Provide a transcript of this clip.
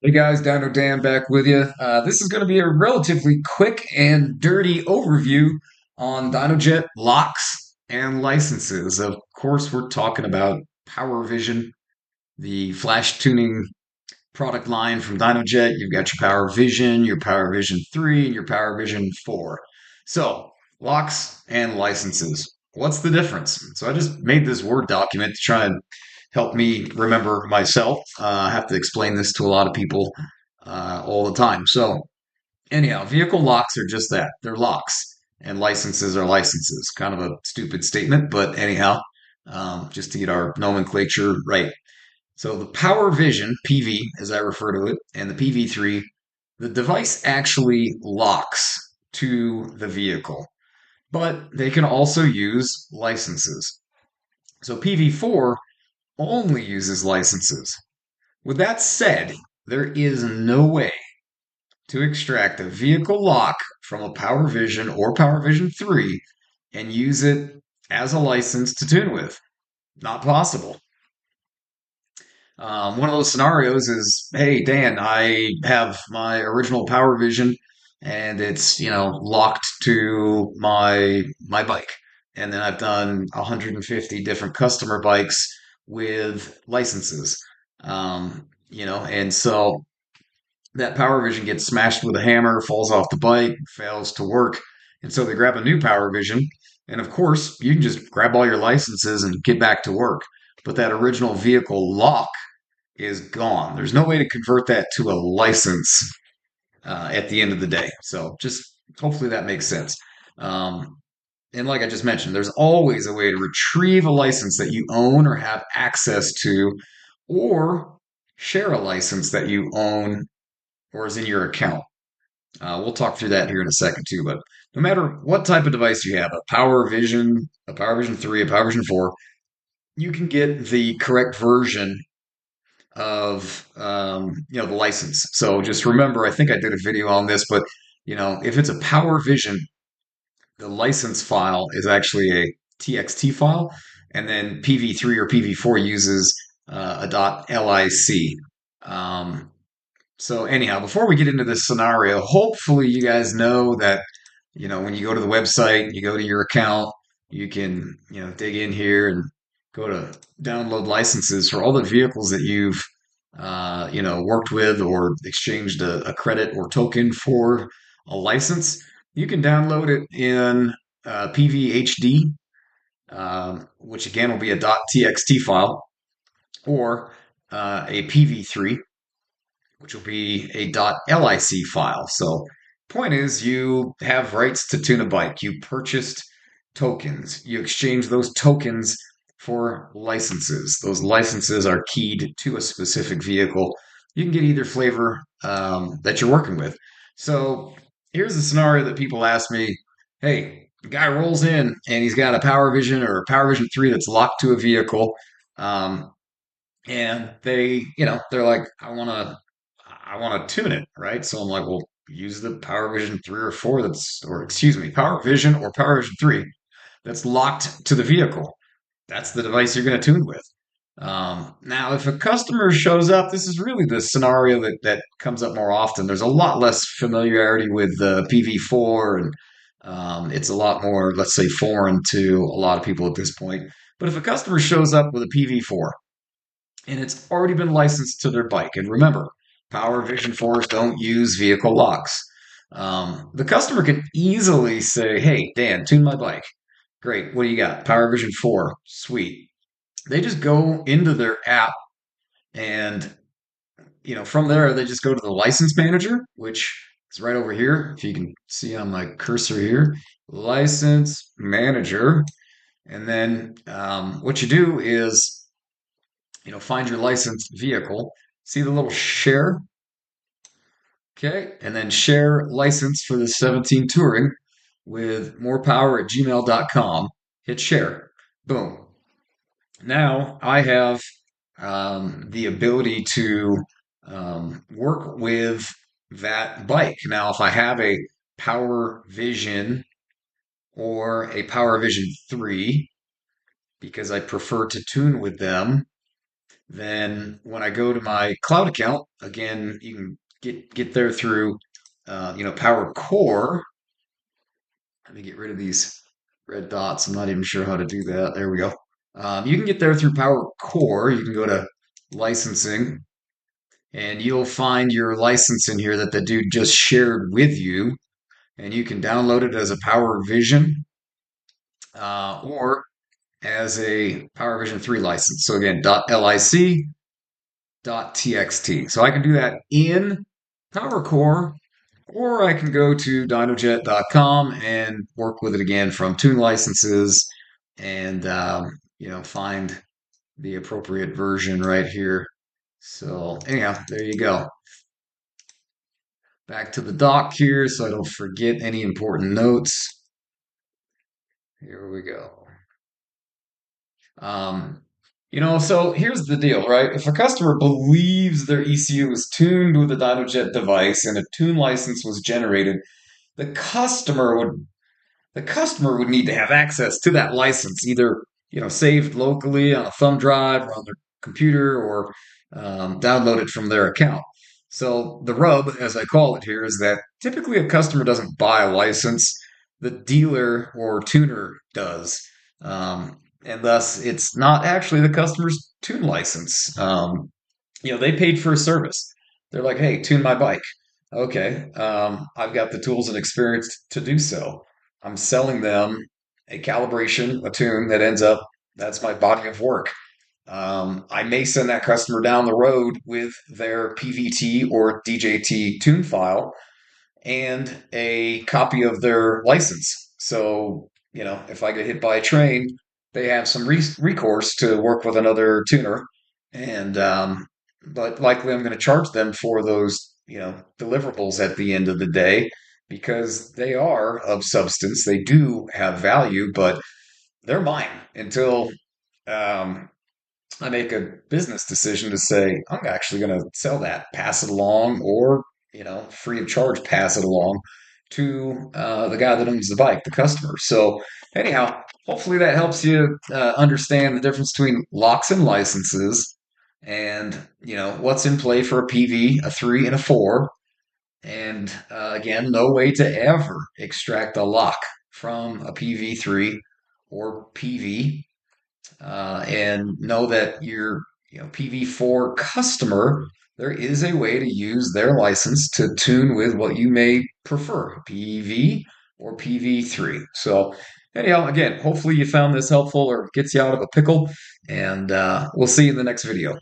Hey guys, Dino Dan back with you. This is going to be a relatively quick and dirty overview on DynoJet locks and licenses. Of course, we're talking about Power Vision, the flash tuning product line from DynoJet. You've got your Power Vision, your Power Vision 3, and your Power Vision 4. So, locks and licenses. What's the difference? So, I just made this Word document to try and help me remember myself. I have to explain this to a lot of people all the time. So, anyhow, vehicle locks are just that, they're locks, and licenses are licenses. Kind of a stupid statement, but anyhow, just to get our nomenclature right. So the Power Vision, PV, as I refer to it, and the PV3, the device actually locks to the vehicle, but they can also use licenses. So PV4 only uses licenses. With that said, there is no way to extract a vehicle lock from a Power Vision or Power Vision 3 and use it as a license to tune with. Not possible. One of those scenarios is, hey Dan, I have my original Power Vision and it's locked to my bike, and then I've done 150 different customer bikes with licenses, and so that Power Vision gets smashed with a hammer, falls off the bike, fails to work, and so they grab a new Power Vision, and of course you can just grab all your licenses and get back to work, but that original vehicle lock is gone. There's no way to convert that to a license at the end of the day. So just hopefully that makes sense. Um, and like I just mentioned, there's always a way to retrieve a license that you own or have access to, or share a license that you own or is in your account. We'll talk through that here in a second too. But no matter what type of device you have, a Power Vision, a Power Vision 3, a Power Vision 4, you can get the correct version of the license. So just remember, I think I did a video on this, but if it's a Power Vision, the license file is actually a TXT file, and then PV3 or PV4 uses a .lic. So anyhow, before we get into this scenario, hopefully you guys know that when you go to the website, you go to your account, you can dig in here and go to download licenses for all the vehicles that you've worked with or exchanged a credit or token for a license. You can download it in PVHD, which again will be a .txt file, or a PV3, which will be a .lic file. So, point is, you have rights to tune a bike. You purchased tokens. You exchange those tokens for licenses. Those licenses are keyed to a specific vehicle. You can get either flavor that you're working with. So, here's the scenario that people ask me. Hey, the guy rolls in and he's got a Power Vision or a Power Vision 3 that's locked to a vehicle. And they're like, I want to tune it, right? So I'm like, well, use the Power Vision 3 or 4 or excuse me, Power Vision or Power Vision 3 that's locked to the vehicle. That's the device you're going to tune with. Now, if a customer shows up, this is really the scenario that comes up more often. There's a lot less familiarity with the PV4, and it's a lot more, let's say, foreign to a lot of people at this point. But if a customer shows up with a PV4 and it's already been licensed to their bike. And remember, Power Vision 4s don't use vehicle locks. The customer can easily say, hey, Dan, tune my bike. Great. What do you got? Power Vision 4. Sweet. They just go into their app and, from there, they just go to the license manager, which is right over here. If you can see on my cursor here, license manager. And then what you do is find your licensed vehicle. See the little share? Okay. And then share license for the 17 Touring with morepower at gmail.com. Hit share. Boom. Now I have the ability to work with that bike. Now, if I have a Power Vision or a Power Vision 3, because I prefer to tune with them, Then when I go to my cloud account, again, you can get there through Power Core. Let me get rid of these red dots. I'm not even sure how to do that. There we go. You can get there through Power Core. You can go to licensing, and you'll find your license in here that the dude just shared with you, and you can download it as a Power Vision or as a Power Vision 3 license. So again, .lic, .txt. So I can do that in PowerCore, or I can go to dynojet.com and work with it again from Tune Licenses and find the appropriate version right here. So anyhow, there you go. Back to the dock here so I don't forget any important notes. Here we go. So here's the deal, right? If a customer believes their ECU is tuned with a DynoJet device and a tune license was generated, the customer would the customer would need to have access to that license, either saved locally on a thumb drive or on their computer, or download it from their account. So the rub, as I call it here, is that typically a customer doesn't buy a license; the dealer or tuner does, and thus it's not actually the customer's tune license. They paid for a service. They're like, "Hey, tune my bike." Okay, I've got the tools and experience to do so. I'm selling them a calibration, a tune that ends up, that's my body of work. I may send that customer down the road with their PVT or DJT tune file and a copy of their license. So, if I get hit by a train, they have some recourse to work with another tuner. And, but likely I'm going to charge them for those, deliverables at the end of the day because they are of substance. They do have value, but they're mine until um, I make a business decision to say, I'm actually going to sell that, pass it along, or, free of charge, pass it along to the guy that owns the bike, the customer. So, anyhow, hopefully that helps you understand the difference between locks and licenses and, what's in play for a PV, a 3, and a 4. And again, no way to ever extract a lock from a PV3 or PV, and know that your PV4 customer, there is a way to use their license to tune with what you may prefer, PV or PV3. So anyhow, again, hopefully you found this helpful or gets you out of a pickle, and we'll see you in the next video.